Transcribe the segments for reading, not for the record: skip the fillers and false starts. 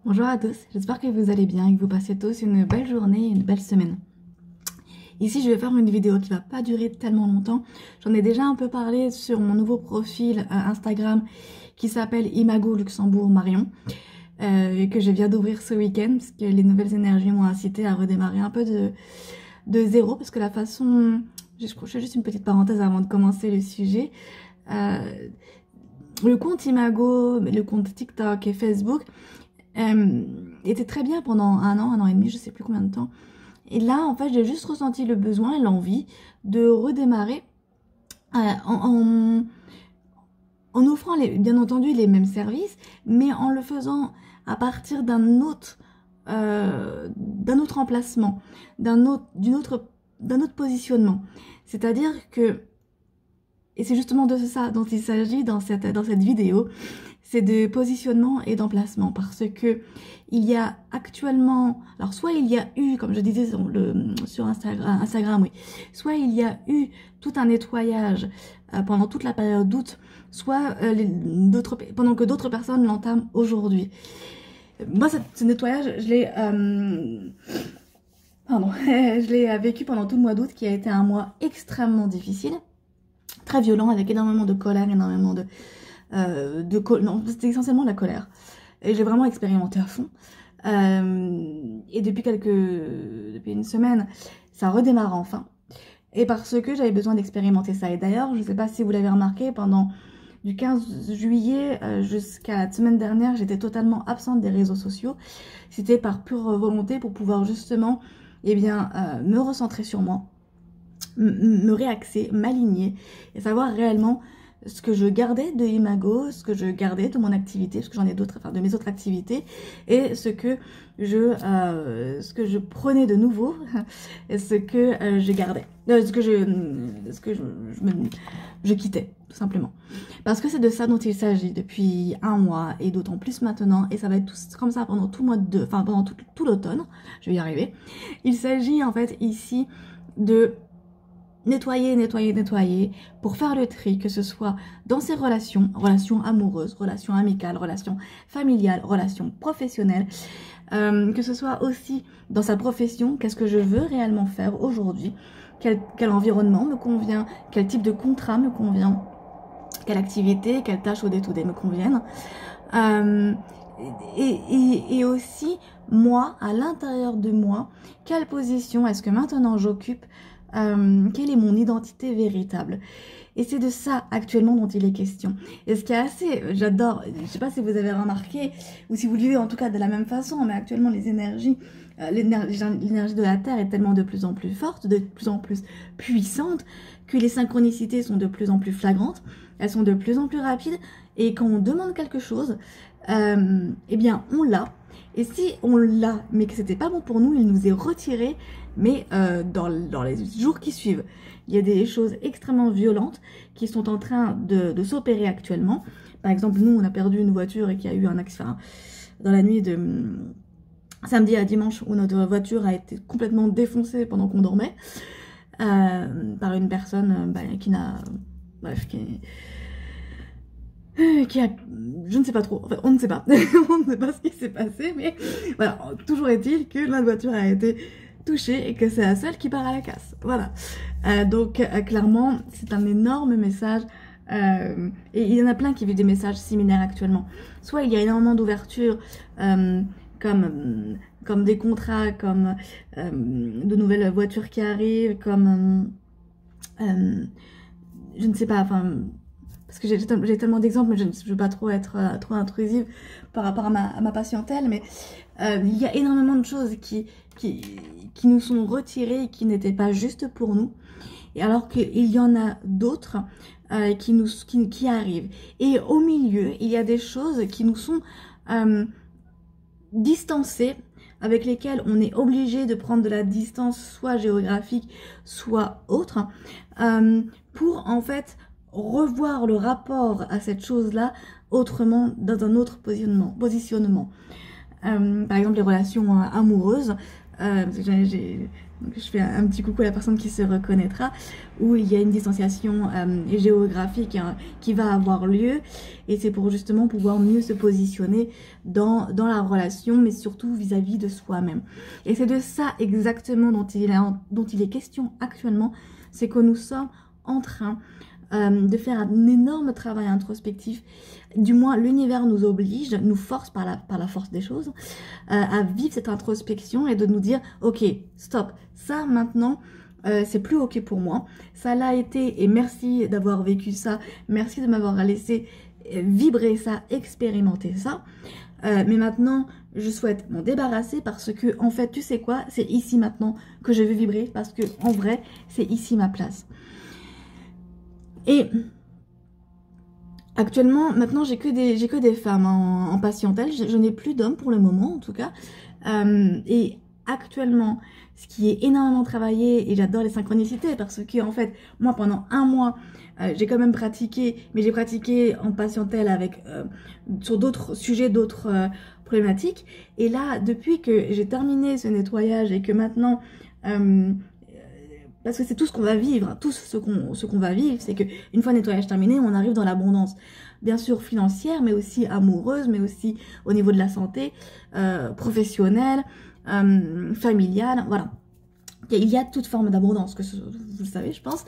Bonjour à tous, j'espère que vous allez bien et que vous passez tous une belle journée et une belle semaine. Ici, je vais faire une vidéo qui va pas durer tellement longtemps. J'en ai déjà un peu parlé sur mon nouveau profil Instagram qui s'appelle Imago Luxembourg Marion, que je viens d'ouvrir ce week-end parce que les nouvelles énergies m'ont incité à redémarrer un peu de zéro parce que la façon... Je fais juste une petite parenthèse avant de commencer le sujet. Le compte Imago, le compte TikTok et Facebook était très bien pendant un an et demi, je sais plus combien de temps. Et là, en fait, j'ai juste ressenti le besoin et l'envie de redémarrer en offrant bien entendu les mêmes services, mais en le faisant à partir d'un autre emplacement, d'un autre positionnement. C'est-à-dire que, et c'est justement de ça dont il s'agit dans cette vidéo, c'est de positionnement et d'emplacement, parce que il y a actuellement, alors soit il y a eu, comme je disais sur Instagram, oui, soit il y a eu tout un nettoyage pendant toute la période d'août, soit pendant que d'autres personnes l'entament aujourd'hui. Moi, ce nettoyage, je l'ai vécu pendant tout le mois d'août, qui a été un mois extrêmement difficile, très violent, avec énormément de colère, énormément non, c'était essentiellement de la colère. Et j'ai vraiment expérimenté à fond. Et depuis une semaine, ça redémarre enfin. Et parce que j'avais besoin d'expérimenter ça. Et d'ailleurs, je ne sais pas si vous l'avez remarqué, pendant du 15 juillet jusqu'à la semaine dernière, j'étais totalement absente des réseaux sociaux. C'était par pure volonté pour pouvoir justement, me recentrer sur moi, me réaxer, m'aligner et savoir réellement ce que je gardais de Imago, ce que je gardais de mon activité, parce que j'en ai d'autres, enfin de mes autres activités, et ce que je prenais de nouveau, et ce que je gardais, ce que je quittais, tout simplement. Parce que c'est de ça dont il s'agit depuis un mois, et d'autant plus maintenant, et ça va être comme ça pendant tout le mois pendant tout l'automne, je vais y arriver. Il s'agit en fait ici de nettoyer, pour faire le tri, que ce soit dans ses relations amoureuses, relations amicales, relations familiales, relations professionnelles, que ce soit aussi dans sa profession, qu'est-ce que je veux réellement faire aujourd'hui, quel environnement me convient, quel type de contrat me convient, quelle activité, quelle tâche au day-to-day me conviennent, et aussi moi, à l'intérieur de moi, quelle position est-ce que maintenant j'occupe, quelle est mon identité véritable. Et c'est de ça actuellement dont il est question. Et ce qui est assez, j'adore, je sais pas si vous avez remarqué, ou si vous le vivez en tout cas de la même façon, mais actuellement les énergies, l'énergie de la Terre est tellement de plus en plus forte, de plus en plus puissante, que les synchronicités sont de plus en plus flagrantes, elles sont de plus en plus rapides, et quand on demande quelque chose, eh bien on l'a. Et si on l'a, mais que c'était pas bon pour nous, il nous est retiré, mais dans les jours qui suivent. Il y a des choses extrêmement violentes qui sont en train de s'opérer actuellement. Par exemple, nous, on a perdu une voiture et qu'il y a eu un accident dans la nuit de samedi à dimanche, où notre voiture a été complètement défoncée pendant qu'on dormait par une personne qui n'a... Bref, qui a, je ne sais pas trop, enfin on ne sait pas, on ne sait pas ce qui s'est passé, mais voilà, toujours est-il que la voiture a été touchée et que c'est la seule qui part à la casse, voilà. Donc clairement, c'est un énorme message, et il y en a plein qui vivent des messages similaires actuellement. Soit il y a énormément d'ouverture, comme des contrats, comme de nouvelles voitures qui arrivent, comme je ne sais pas, enfin... Parce que j'ai tellement d'exemples, mais je ne veux pas trop être trop intrusive par rapport à ma patientèle, mais il y a énormément de choses qui nous sont retirées et qui n'étaient pas justes pour nous, et alors qu'il y en a d'autres qui arrivent. Et au milieu, il y a des choses qui nous sont distancées, avec lesquelles on est obligé de prendre de la distance, soit géographique, soit autre, pour en fait revoir le rapport à cette chose-là autrement, dans un autre positionnement. Par exemple, les relations amoureuses, parce que donc je fais un petit coucou à la personne qui se reconnaîtra, où il y a une distanciation géographique qui va avoir lieu, et c'est pour justement pouvoir mieux se positionner dans la relation, mais surtout vis-à-vis de soi-même. Et c'est de ça exactement dont il est question actuellement, c'est que nous sommes en train de faire un énorme travail introspectif. Du moins, l'univers nous oblige, nous force par la force des choses, à vivre cette introspection et de nous dire, ok, stop, ça maintenant, c'est plus ok pour moi. Ça l'a été et merci d'avoir vécu ça, merci de m'avoir laissé vibrer ça, expérimenter ça. Mais maintenant, je souhaite m'en débarrasser parce que, en fait, tu sais quoi, c'est ici maintenant que je veux vibrer parce que, en vrai, c'est ici ma place. Et actuellement, maintenant, j'ai que des femmes en patientèle. Je n'ai plus d'hommes pour le moment, en tout cas. Et actuellement, ce qui est énormément travaillé, et j'adore les synchronicités, parce que, en fait, moi, pendant un mois, j'ai quand même pratiqué, mais j'ai pratiqué en patientèle avec, sur d'autres sujets, d'autres problématiques. Et là, depuis que j'ai terminé ce nettoyage et que maintenant... parce que c'est tout ce qu'on va vivre, tout ce qu'on va vivre, c'est qu'une fois le nettoyage terminé, on arrive dans l'abondance. Bien sûr financière, mais aussi amoureuse, mais aussi au niveau de la santé, professionnelle, familiale, voilà. Il y a toute forme d'abondance, vous le savez, je pense.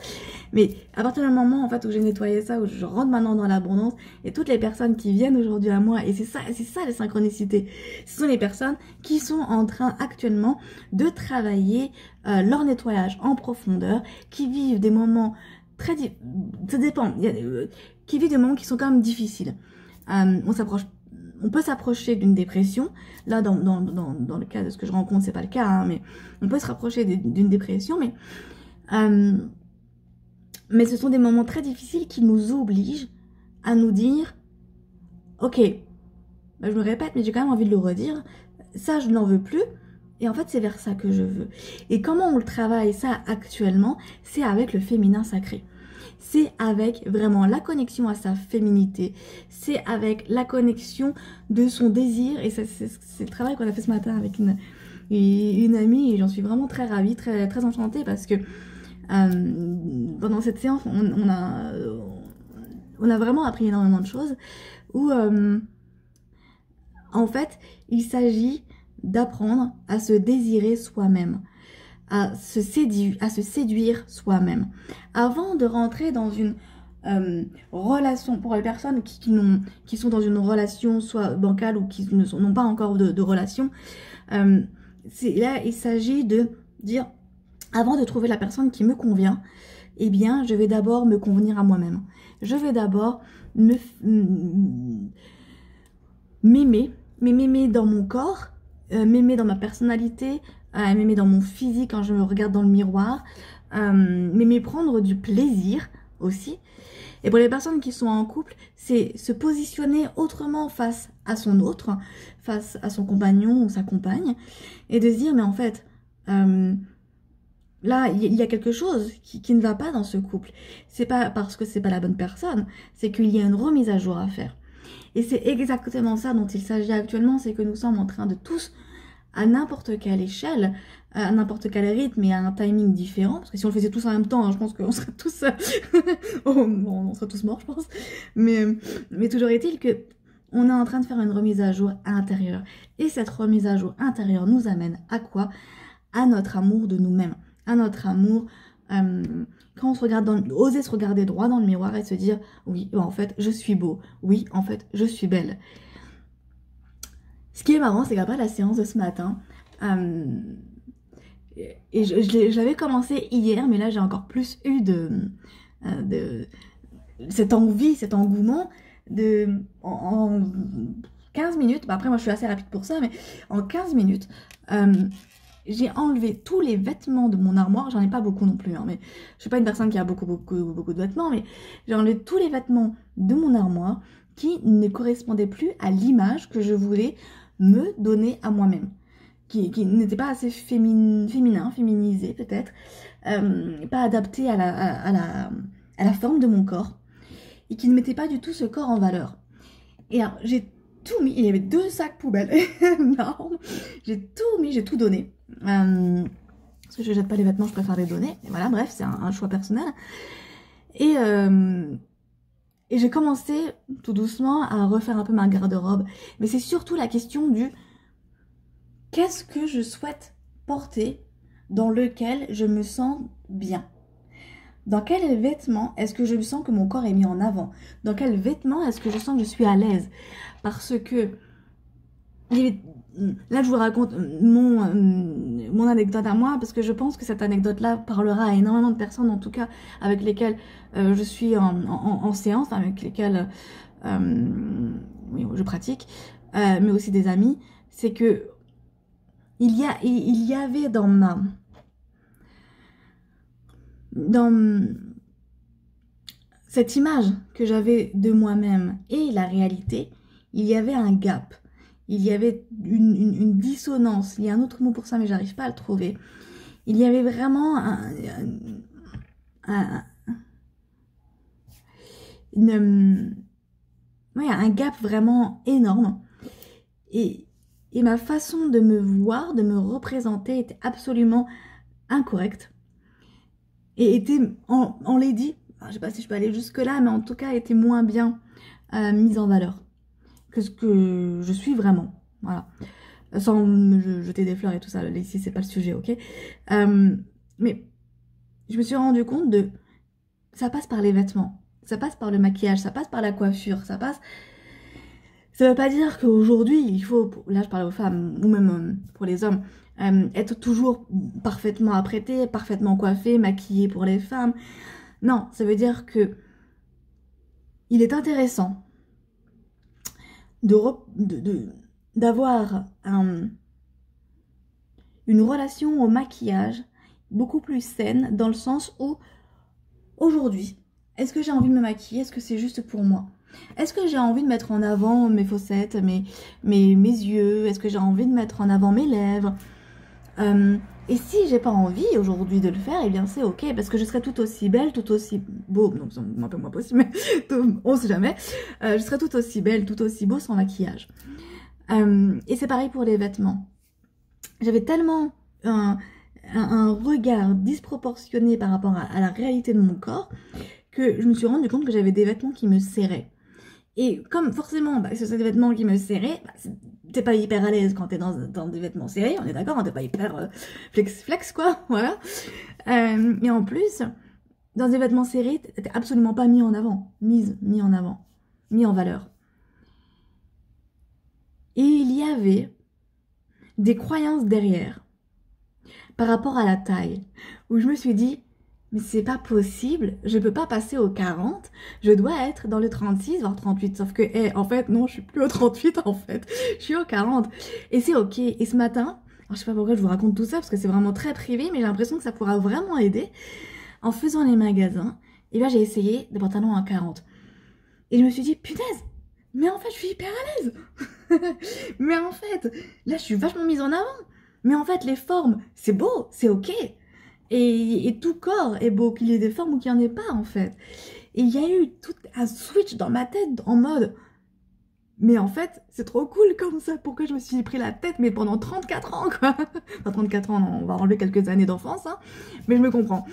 Mais à partir du moment en fait où j'ai nettoyé ça, où je rentre maintenant dans l'abondance, et toutes les personnes qui viennent aujourd'hui à moi, et c'est ça les synchronicités. Ce sont les personnes qui sont en train actuellement de travailler leur nettoyage en profondeur, qui vivent des moments très... Ça dépend. Qui vivent des moments qui sont quand même difficiles. On peut s'approcher d'une dépression. Là, dans le cas de ce que je rencontre, c'est pas le cas, hein, mais on peut se rapprocher d'une dépression, mais ce sont des moments très difficiles qui nous obligent à nous dire, ok, bah, je me répète, mais j'ai quand même envie de le redire, ça, je n'en veux plus, et en fait, c'est vers ça que je veux. Et comment on le travaille, ça, actuellement, c'est avec le féminin sacré. C'est avec vraiment la connexion à sa féminité, c'est avec la connexion de son désir, et c'est le travail qu'on a fait ce matin avec une amie, et j'en suis vraiment très ravie, très, très enchantée, parce que pendant cette séance, on a vraiment appris énormément de choses, où en fait, il s'agit d'apprendre à se désirer soi-même, à se séduire soi-même. Avant de rentrer dans une relation, pour les personnes qui sont dans une relation soit bancale ou qui n'ont pas encore de relation, là il s'agit de dire, avant de trouver la personne qui me convient, eh bien je vais d'abord me convenir à moi-même. Je vais d'abord m'aimer dans mon corps, m'aimer dans ma personnalité, m'aimer dans mon physique quand je me regarde dans le miroir, m'aimer prendre du plaisir aussi. Et pour les personnes qui sont en couple, c'est se positionner autrement face à son autre, face à son compagnon ou sa compagne, et de se dire, mais en fait, là, il y a quelque chose qui ne va pas dans ce couple. C'est pas parce que c'est pas la bonne personne, c'est qu'il y a une remise à jour à faire. Et c'est exactement ça dont il s'agit actuellement, c'est que nous sommes en train de tous, à n'importe quelle échelle, à n'importe quel rythme et à un timing différent, parce que si on le faisait tous en même temps, hein, je pense qu'on serait tous... on serait tous morts, je pense. Mais toujours est-il que on est en train de faire une remise à jour intérieure. Et cette remise à jour intérieure nous amène à quoi? À notre amour de nous-mêmes, à notre amour... quand on se regarde oser se regarder droit dans le miroir et se dire oui, en fait, je suis beau. Oui, en fait, je suis belle. Ce qui est marrant, c'est qu'après la séance de ce matin, et je l'avais commencé hier, mais là j'ai encore plus eu de cette envie, cet engouement en 15 minutes, bah après moi je suis assez rapide pour ça, mais en 15 minutes, j'ai enlevé tous les vêtements de mon armoire. J'en ai pas beaucoup non plus, hein, mais je suis pas une personne qui a beaucoup de vêtements, mais j'ai enlevé tous les vêtements de mon armoire qui ne correspondaient plus à l'image que je voulais me donner à moi-même, qui n'était pas assez féminisé peut-être, pas adapté à la forme de mon corps, et qui ne mettait pas du tout ce corps en valeur. Et alors, j'ai tout mis. Il y avait 2 sacs poubelles énormes. J'ai tout mis, j'ai tout donné. Parce que je jette pas les vêtements, je préfère les donner. Et voilà, bref, c'est un choix personnel. Et j'ai commencé tout doucement à refaire un peu ma garde-robe. Mais c'est surtout la question du qu'est-ce que je souhaite porter dans lequel je me sens bien. Dans quel vêtement est-ce que je sens que mon corps est mis en avant? Dans quel vêtement est-ce que je sens que je suis à l'aise? Parce que là, je vous raconte mon anecdote à moi, parce que je pense que cette anecdote-là parlera à énormément de personnes, en tout cas avec lesquelles je suis en séance, avec lesquelles oui, je pratique, mais aussi des amis. C'est que il y avait dans cette image que j'avais de moi-même et la réalité, il y avait un gap. Il y avait une dissonance. Il y a un autre mot pour ça, mais j'arrive pas à le trouver. Il y avait vraiment un gap vraiment énorme. Et ma façon de me voir, de me représenter était absolument incorrecte. Et était, on l'a dit, je sais pas si je peux aller jusque là, mais en tout cas était moins bien mise en valeur que ce que je suis vraiment. Voilà. Sans me jeter des fleurs et tout ça, ici c'est pas le sujet, ok. Mais je me suis rendu compte de ça passe par les vêtements, ça passe par le maquillage, ça passe par la coiffure, ça passe. Ça veut pas dire qu'aujourd'hui il faut, là je parle aux femmes ou même pour les hommes, être toujours parfaitement apprêté, parfaitement coiffé, maquillé pour les femmes. Non, ça veut dire que il est intéressant d'avoir une relation au maquillage beaucoup plus saine, dans le sens où aujourd'hui, est-ce que j'ai envie de me maquiller? Est-ce que c'est juste pour moi? Est-ce que j'ai envie de mettre en avant mes fossettes, mes yeux? Est-ce que j'ai envie de mettre en avant mes lèvres? Et si j'ai pas envie aujourd'hui de le faire, eh bien c'est ok, parce que je serai tout aussi belle, tout aussi beau, non, c'est un peu moins possible, mais on sait jamais, je serai tout aussi belle, tout aussi beau sans maquillage. Et c'est pareil pour les vêtements. J'avais tellement un regard disproportionné par rapport à la réalité de mon corps que je me suis rendu compte que j'avais des vêtements qui me serraient. Et comme forcément, ce sont des vêtements qui me serraient, t'es pas hyper à l'aise quand t'es dans des vêtements serrés, on est d'accord, hein, t'es pas hyper flex quoi, voilà. Mais en plus, dans des vêtements serrés, t'es absolument pas mis en avant, mis en avant, mis en valeur. Et il y avait des croyances derrière, par rapport à la taille, où je me suis dit, mais c'est pas possible, je peux pas passer au 40, je dois être dans le 36, voire 38. Sauf que, en fait, non, je suis plus au 38, en fait. Je suis au 40. Et c'est ok. Et ce matin, alors je sais pas pourquoi je vous raconte tout ça, parce que c'est vraiment très privé, mais j'ai l'impression que ça pourra vraiment aider. En faisant les magasins, et bien j'ai essayé des pantalons à 40. Et je me suis dit, punaise, mais en fait, je suis hyper à l'aise. Mais en fait, là, je suis vachement mise en avant. Mais en fait, les formes, c'est beau, c'est ok. Et tout corps est beau, qu'il y ait des formes ou qu'il n'y en ait pas, en fait. Et il y a eu tout un switch dans ma tête en mode, mais en fait, c'est trop cool comme ça. Pourquoi je me suis pris la tête, mais pendant 34 ans, quoi. Enfin, 34 ans, non, on va enlever quelques années d'enfance, hein. Mais je me comprends.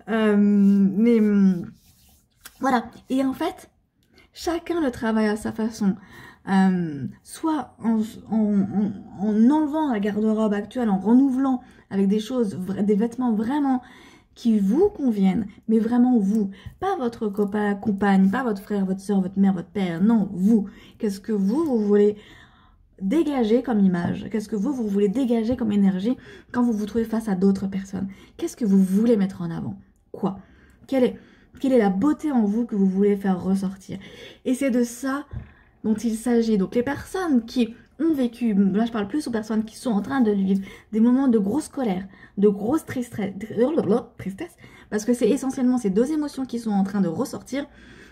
Mais voilà. Et en fait, chacun le travaille à sa façon. Soit en enlevant la garde-robe actuelle, en renouvelant avec des choses, des vêtements vraiment qui vous conviennent, mais vraiment vous, pas votre copain, compagne, pas votre frère, votre soeur, votre mère, votre père, non, vous. Qu'est-ce que vous voulez dégager comme image? Qu'est-ce que vous voulez dégager comme énergie quand vous vous trouvez face à d'autres personnes? Qu'est-ce que vous voulez mettre en avant? Quoi? Quelle est la beauté en vous que vous voulez faire ressortir? Et c'est de ça dont il s'agit. Donc les personnes qui ont vécu, là je parle plus aux personnes qui sont en train de vivre des moments de grosse colère, de grosse tristesse, parce que c'est essentiellement ces deux émotions qui sont en train de ressortir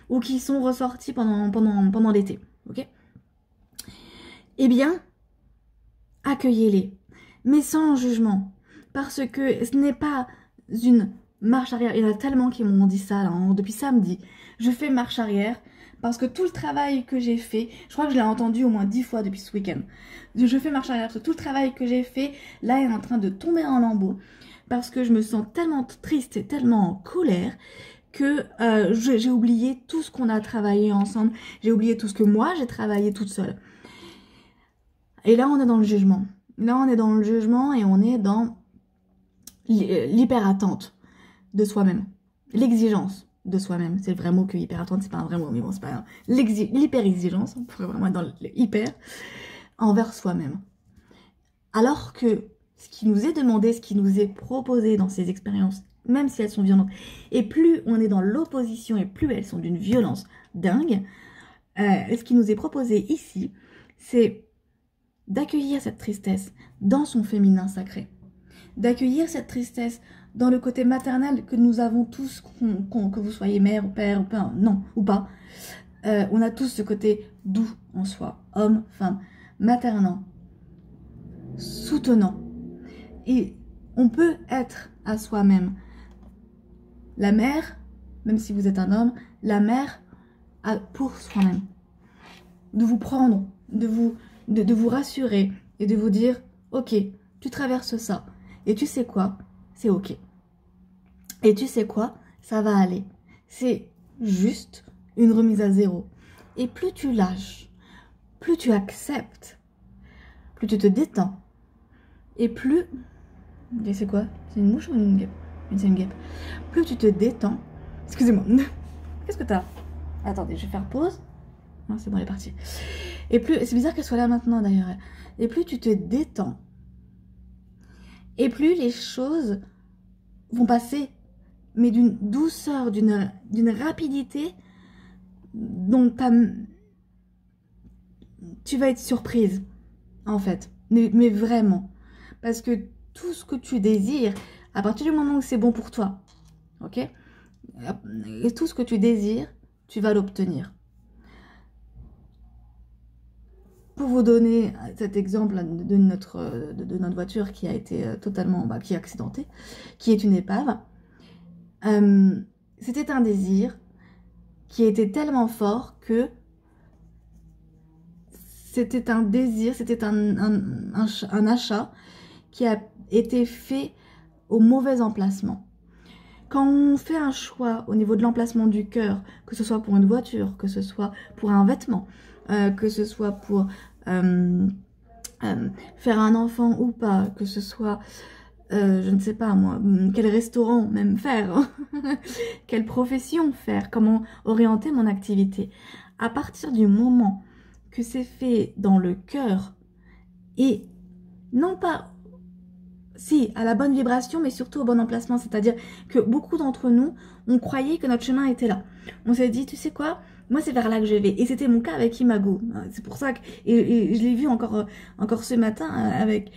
ou qui sont ressorties pendant l'été, ok? Eh bien, accueillez-les, mais sans jugement, parce que ce n'est pas une marche arrière. Il y en a tellement qui m'ont dit ça là, depuis samedi. Je fais marche arrière Parce que tout le travail que j'ai fait, je crois que je l'ai entendu au moins 10 fois depuis ce week-end. Je fais marche arrière, parce que tout le travail que j'ai fait, là, est en train de tomber en lambeaux. Parce que je me sens tellement triste et tellement en colère que j'ai oublié tout ce qu'on a travaillé ensemble. J'ai oublié tout ce que moi, j'ai travaillé toute seule. Et là, on est dans le jugement. Là, on est dans le jugement et on est dans l'hyper-attente de soi-même. L'exigence de soi-même. C'est le vrai mot que hyper-attente, c'est pas un vrai mot, mais bon, c'est pas grave. L'hyper-exigence, on pourrait vraiment être dans l'hyper, envers soi-même. Alors que ce qui nous est demandé, ce qui nous est proposé dans ces expériences, même si elles sont violentes, et plus on est dans l'opposition et plus elles sont d'une violence dingue, ce qui nous est proposé ici, c'est d'accueillir cette tristesse dans son féminin sacré, d'accueillir cette tristesse dans le côté maternel que nous avons tous, que vous soyez mère ou père ou pas, non, ou pas, on a tous ce côté doux en soi, homme, femme, maternant, soutenant. Et on peut être à soi-même la mère, même si vous êtes un homme, la mère pour soi-même. De vous prendre, de vous rassurer et de vous dire, ok, tu traverses ça. Et tu sais quoi? C'est ok. Et tu sais quoi? Ça va aller. C'est juste une remise à zéro. Et plus tu lâches, plus tu acceptes, plus tu te détends. Et plus... C'est quoi? C'est une mouche ou une guêpe? C'est une guêpe. Plus tu te détends... Excusez-moi. Qu'est-ce que t'as? Attendez, je vais faire pause. Non, c'est bon, elle est partie. Et plus... C'est bizarre qu'elle soit là maintenant, d'ailleurs. Et plus tu te détends, et plus les choses vont passer, mais d'une douceur, d'une rapidité dont tu vas être surprise, en fait. Mais vraiment. Parce que tout ce que tu désires, à partir du moment où c'est bon pour toi, ok? Et tout ce que tu désires, tu vas l'obtenir. Pour vous donner cet exemple de notre voiture qui a été totalement, qui est accidentée, qui est une épave, c'était un désir qui était tellement fort que c'était un désir, c'était un achat qui a été fait au mauvais emplacement. Quand on fait un choix au niveau de l'emplacement du cœur, que ce soit pour une voiture, que ce soit pour un vêtement, que ce soit pour faire un enfant ou pas, que ce soit, je ne sais pas moi, quel restaurant même faire, quelle profession faire, comment orienter mon activité. À partir du moment que c'est fait dans le cœur et non pas... Si, à la bonne vibration, mais surtout au bon emplacement. C'est-à-dire que beaucoup d'entre nous, on croyait que notre chemin était là. On s'est dit, tu sais quoi, moi c'est vers là que je vais. Et c'était mon cas avec Imago. C'est pour ça que... Et je l'ai vu encore ce matin avec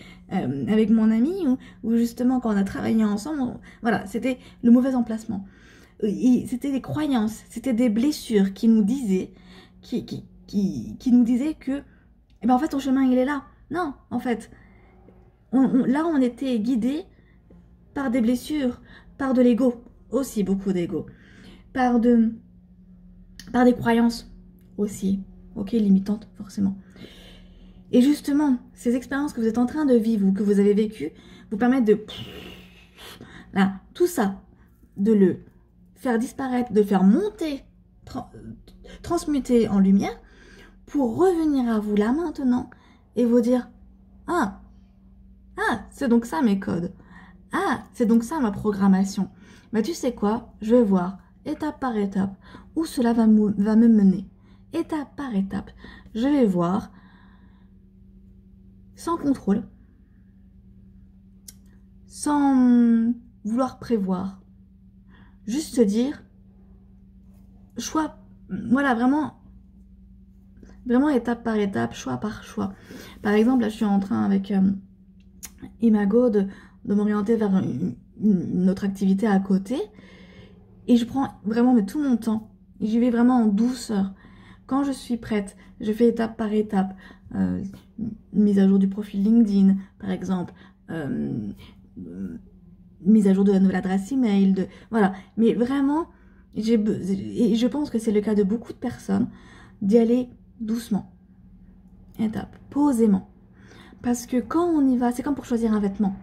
mon ami, où justement quand on a travaillé ensemble, voilà, c'était le mauvais emplacement. C'était des croyances, c'était des blessures qui nous disaient, qui nous disaient que, eh ben, en fait, ton chemin il est là. Non, en fait... Là, on était guidé par des blessures, par de l'ego, aussi beaucoup d'ego, par des croyances aussi, ok, limitantes forcément. Et justement, ces expériences que vous êtes en train de vivre ou que vous avez vécues vous permettent de, là, tout ça, de le faire disparaître, de faire monter, transmuter en lumière, pour revenir à vous là maintenant et vous dire, ah, c'est donc ça mes codes. Ah, c'est donc ça ma programmation. Mais tu sais quoi? Je vais voir, étape par étape, où cela va me mener. Étape par étape, je vais voir, sans contrôle, sans vouloir prévoir. Juste se dire, choix, voilà, vraiment étape par étape, choix par choix. Par exemple, là je suis en train avec... Imago de m'orienter vers une autre activité à côté et je prends vraiment tout mon temps, j'y vais vraiment en douceur. Quand je suis prête, je fais étape par étape, mise à jour du profil LinkedIn par exemple, mise à jour de la nouvelle adresse email, voilà, mais vraiment Et je pense que c'est le cas de beaucoup de personnes, d'y aller doucement, étape, posément. Parce que quand on y va, c'est comme pour choisir un vêtement.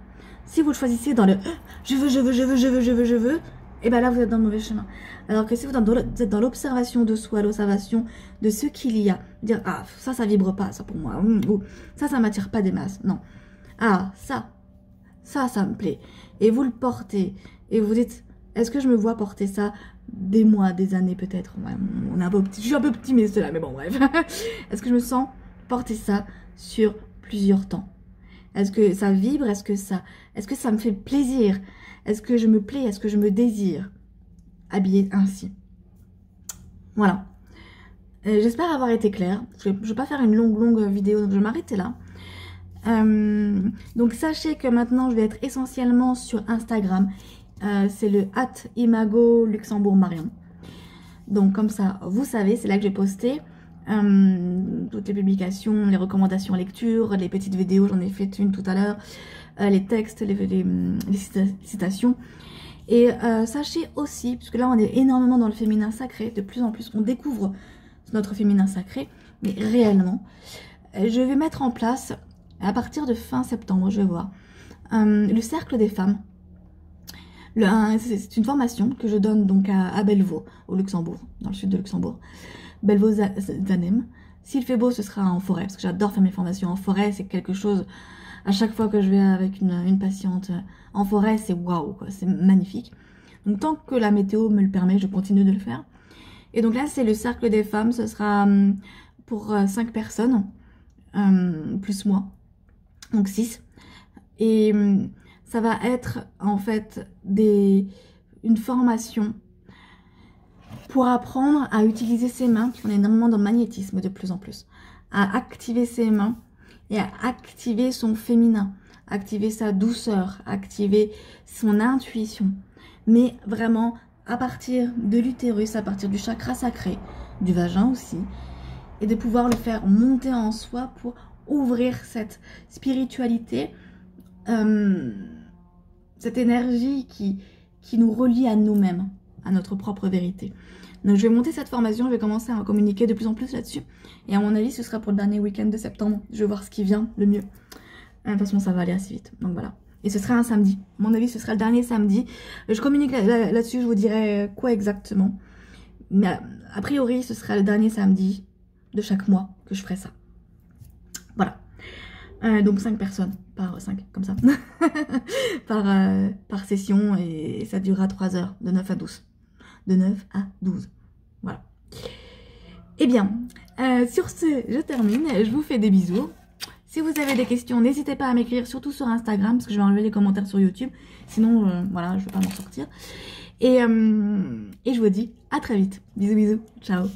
Si vous le choisissez dans le je veux, et ben là vous êtes dans le mauvais chemin. Alors que si vous êtes dans l'observation de soi, l'observation de ce qu'il y a, dire ah ça vibre pas, ça pour moi, ou ça m'attire pas des masses, non. Ah ça me plaît. Et vous le portez, et vous dites est-ce que je me vois porter ça des mois, des années peut-être. Ouais, on est un peu petit, je suis un peu optimiste là, mais bon bref. Est-ce que je me sens porter ça sur plusieurs temps? Est-ce que ça vibre? Est-ce que ça me fait plaisir? Est-ce que je me plais? Est-ce que je me désire habiller ainsi? Voilà. J'espère avoir été claire. Je ne vais pas faire une longue vidéo, donc je vais m'arrêter là. Donc sachez que maintenant je vais être essentiellement sur Instagram. C'est le @imago_luxembourg_marion. Donc comme ça, vous savez, c'est là que j'ai posté toutes les publications, les recommandations lecture, les petites vidéos, j'en ai fait une tout à l'heure, les textes, les citations. Et sachez aussi, puisque là on est énormément dans le féminin sacré, de plus en plus on découvre notre féminin sacré, mais réellement, je vais mettre en place, à partir de fin septembre, je vais voir, le cercle des femmes. C'est une formation que je donne donc à Bellevaux, au Luxembourg, dans le sud de Luxembourg. Bellevaux-Zanem. S'il fait beau, ce sera en forêt, parce que j'adore faire mes formations en forêt. C'est quelque chose, à chaque fois que je vais avec une patiente en forêt, c'est waouh, c'est magnifique. Donc tant que la météo me le permet, je continue de le faire. Et donc là, c'est le cercle des femmes, ce sera pour 5 personnes, plus moi, donc 6. Et ça va être en fait une formation pour apprendre à utiliser ses mains, on est énormément dans le magnétisme de plus en plus, à activer ses mains et à activer son féminin, activer sa douceur, activer son intuition, mais vraiment à partir de l'utérus, à partir du chakra sacré, du vagin aussi, et de pouvoir le faire monter en soi pour ouvrir cette spiritualité, cette énergie qui nous relie à nous-mêmes, à notre propre vérité. Donc je vais monter cette formation, je vais commencer à communiquer de plus en plus là-dessus. Et à mon avis, ce sera pour le dernier week-end de septembre. Je vais voir ce qui vient le mieux. De toute façon, ça va aller assez vite. Donc voilà. Et ce sera un samedi. À mon avis, ce sera le dernier samedi. Je communique là-dessus, je vous dirai quoi exactement. Mais a priori, ce sera le dernier samedi de chaque mois que je ferai ça. Voilà. Donc 5 personnes par 5, comme ça. par session, et ça durera 3 heures, de 9 à 12. De 9 à 12. Voilà. Eh bien, sur ce, je termine. Je vous fais des bisous. Si vous avez des questions, n'hésitez pas à m'écrire, surtout sur Instagram, parce que je vais enlever les commentaires sur YouTube. Sinon, voilà, je ne vais pas m'en sortir. Et je vous dis à très vite. Bisous, bisous. Ciao.